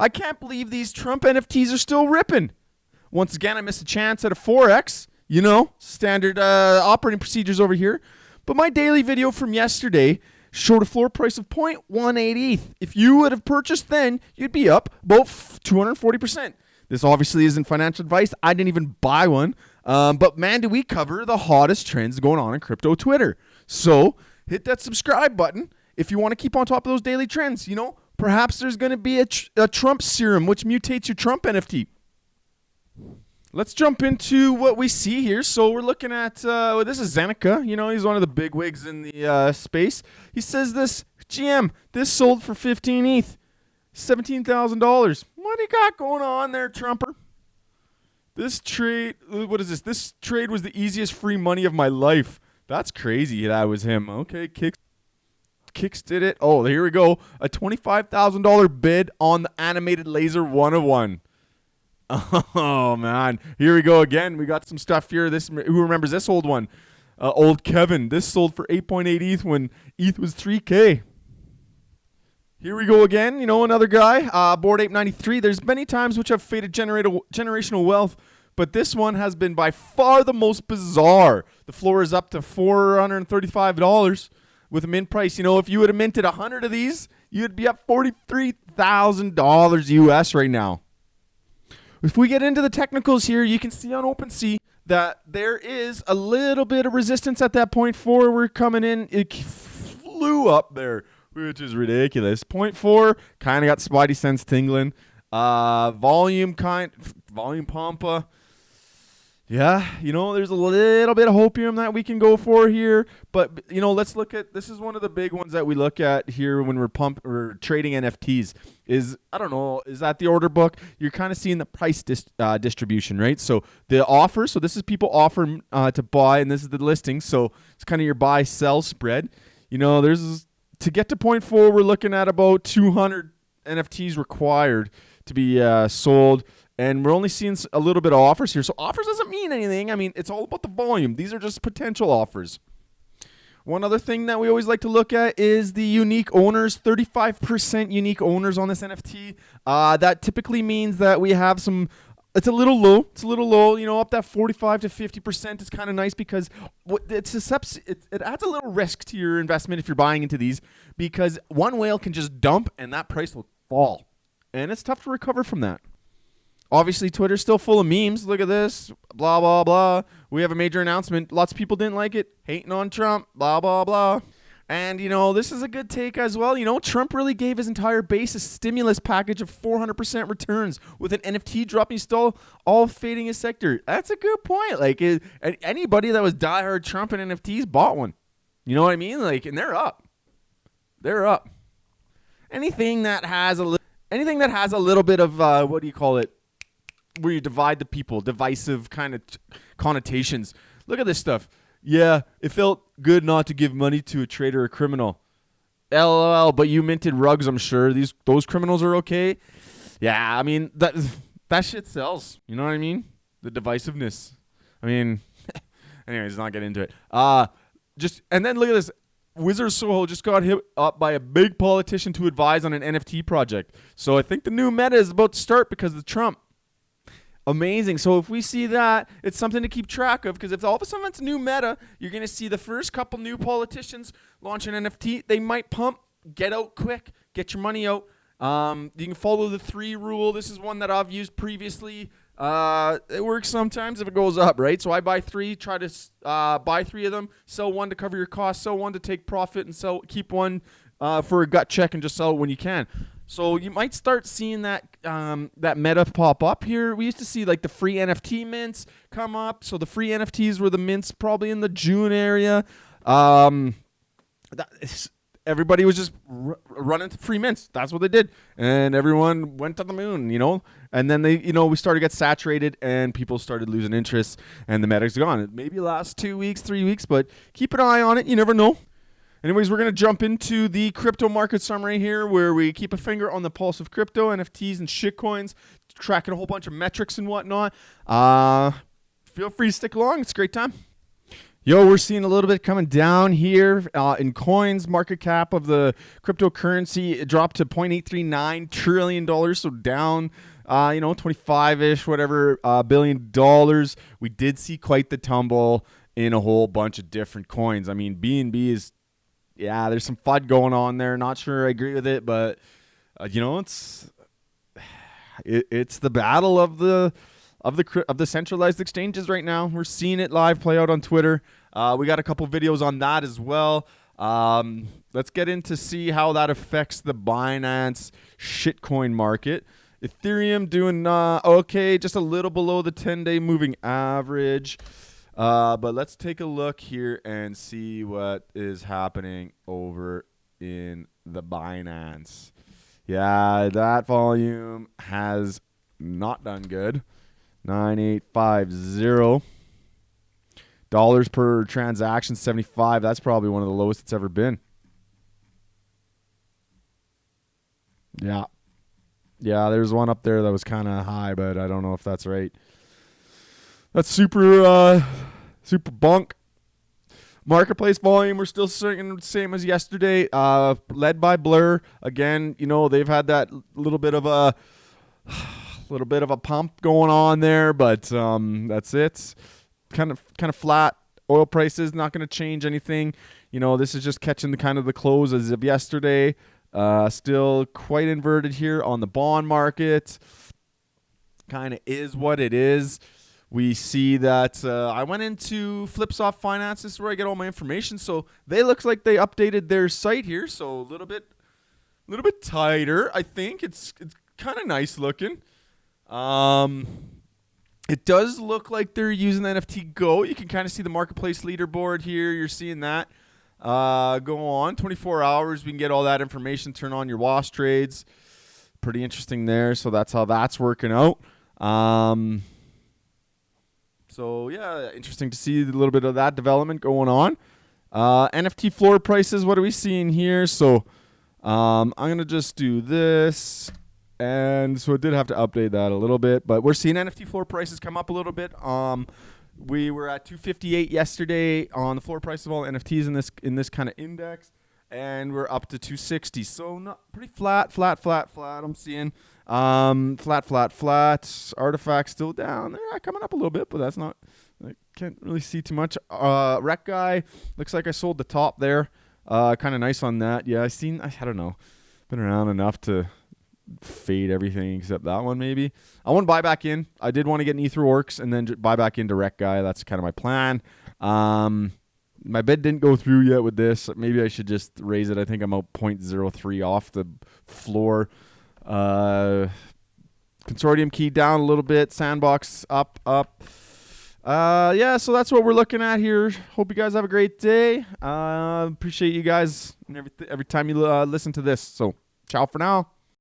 I can't believe these Trump NFTs are still ripping. Once again, I missed a chance at a Forex. You know, standard operating procedures over here. But my daily video from yesterday showed a floor price of 0.18 ETH. If you would have purchased then, you'd be up about 240%. This obviously isn't financial advice. I didn't even buy one. But man, do we cover the hottest trends going on in crypto Twitter. So hit that subscribe button if you want to keep on top of those daily trends. You know, perhaps there's going to be a Trump serum which mutates your Trump NFT. Let's jump into what we see here. So we're looking at, this is Zeneca. You know, he's one of the big wigs in the space. He says this, GM, this sold for 15 ETH, $17,000. What do you got going on there, Trumper? This trade, what is this? This trade was the easiest free money of my life. That's crazy. That was him. Okay, Kicks did it. Oh, here we go. A $25,000 bid on the animated laser 101. Oh, man. Here we go again. We got some stuff here. Who remembers this old one? Old Kevin. This sold for 8.8 ETH when ETH was 3K. Here we go again. You know, another guy. Bored Ape 93. There's many times which have faded generational wealth, but this one has been by far the most bizarre. The floor is up to $435 with a mint price. You know, if you would have minted 100 of these, you'd be up $43,000 US right now. If we get into the technicals here, you can see on OpenSea that there is a little bit of resistance at that 0.4. We're coming in. It flew up there, which is ridiculous. 0.4 kind of got Spidey sense tingling. Volume pump. Yeah, you know, there's a little bit of hopium that we can go for here. But, you know, let's look at, this is one of the big ones that we look at here when we're trading NFTs is, I don't know, is that the order book? You're kind of seeing the price distribution, right? So the offer, so this is people offer to buy, and this is the listing. So it's kind of your buy-sell spread. You know, to get to 0.4, we're looking at about 200 NFTs required to be sold. And we're only seeing a little bit of offers here. So offers doesn't mean anything. I mean, it's all about the volume. These are just potential offers. One other thing that we always like to look at is the unique owners. 35% unique owners on this NFT. That typically means that we have some... It's a little low. You know, up that 45 to 50% is kind of nice because it adds a little risk to your investment if you're buying into these, because one whale can just dump and that price will fall. And it's tough to recover from that. Obviously, Twitter's still full of memes. Look at this. Blah, blah, blah. We have a major announcement. Lots of people didn't like it. Hating on Trump. Blah, blah, blah. And, you know, this is a good take as well. You know, Trump really gave his entire base a stimulus package of 400% returns with an NFT dropping still all fading his sector. That's a good point. Like, anybody that was diehard Trump and NFTs bought one. You know what I mean? Like, and they're up. They're up. Anything that has a little bit of, what do you call it? Where you divide the people, divisive kind of connotations. Look at this stuff. Yeah, it felt good not to give money to a traitor or criminal. LOL, but you minted rugs, I'm sure. Those criminals are okay. Yeah, I mean, that shit sells. You know what I mean? The divisiveness. I mean, anyways, not get into it. And then look at this. Wizard Soho just got hit up by a big politician to advise on an NFT project. So I think the new meta is about to start because of Trump. Amazing. So if we see that, it's something to keep track of, because if all of a sudden it's a new meta, you're going to see the first couple new politicians launch an NFT. They might pump, get out quick, get your money out. You can follow the 3 rule. This is one that I've used previously. It works sometimes if it goes up, right? So I buy 3, try to buy 3 of them, sell 1 to cover your costs, sell 1 to take profit, and keep 1 for a gut check and just sell it when you can. So you might start seeing that meta pop up here. We used to see like the free NFT mints come up. So the free NFTs were the mints probably in the June area. Everybody was just running to free mints. That's what they did. And everyone went to the moon, you know. And then we started to get saturated and people started losing interest and the meta's gone. It maybe lasts 2 weeks, 3 weeks, but keep an eye on it. You never know. Anyways, we're going to jump into the crypto market summary here, where we keep a finger on the pulse of crypto, NFTs, and shitcoins, tracking a whole bunch of metrics and whatnot. Feel free to stick along. It's a great time. Yo, we're seeing a little bit coming down here in coins. Market cap of the cryptocurrency, it dropped to $0.839 trillion, so down, 25-ish, whatever, billion dollars. We did see quite the tumble in a whole bunch of different coins. I mean, BNB is, yeah, there's some FUD going on there. Not sure I agree with it, but, it's the battle of the centralized exchanges right now. We're seeing it live play out on Twitter. We got a couple videos on that as well. Let's get into see how that affects the Binance shitcoin market. Ethereum doing okay, just a little below the 10-day moving average. But let's take a look here and see what is happening over in the Binance. Yeah, that volume has not done good. 9850 dollars per transaction, 75. That's probably one of the lowest it's ever been. Yeah, there's one up there that was kind of high, but I don't know if that's right. That's super bunk. Marketplace volume, we're still seeing the same as yesterday, led by Blur. Again, they've had that little bit of a pump going on there, but that's it. Kind of flat. Oil prices not going to change anything. This is just catching the close as of yesterday. Still quite inverted here on the bond market. Kind of is what it is. We see that I went into Flipsoft Finance. This is where I get all my information. So they looks like they updated their site here. So a little bit tighter. I think it's kind of nice looking. It does look like they're using the NFT Go. You can kind of see the marketplace leaderboard here. You're seeing that go on. 24 hours, we can get all that information. Turn on your wash trades. Pretty interesting there. So that's how that's working out. So, yeah, interesting to see a little bit of that development going on. NFT floor prices, what are we seeing here? So I'm going to just do this. And so I did have to update that a little bit. But we're seeing NFT floor prices come up a little bit. We were at 258 yesterday on the floor price of all NFTs in this kind of index. And we're up to 260. So not pretty flat. I'm seeing flat. Artifacts still down. They're coming up a little bit, but that's not. I can't really see too much. Rec guy looks like I sold the top there. Kind of nice on that. Yeah, I don't know. Been around enough to fade everything except that one maybe. I want to buy back in. I did want to get an EtherWorks and then buy back into Rec guy. That's kind of my plan. My bid didn't go through yet with this. Maybe I should just raise it. I think I'm out 0.03 off the floor. Consortium key down a little bit. Sandbox up. Yeah, so that's what we're looking at here. Hope you guys have a great day. Appreciate you guys every time you listen to this. So ciao for now.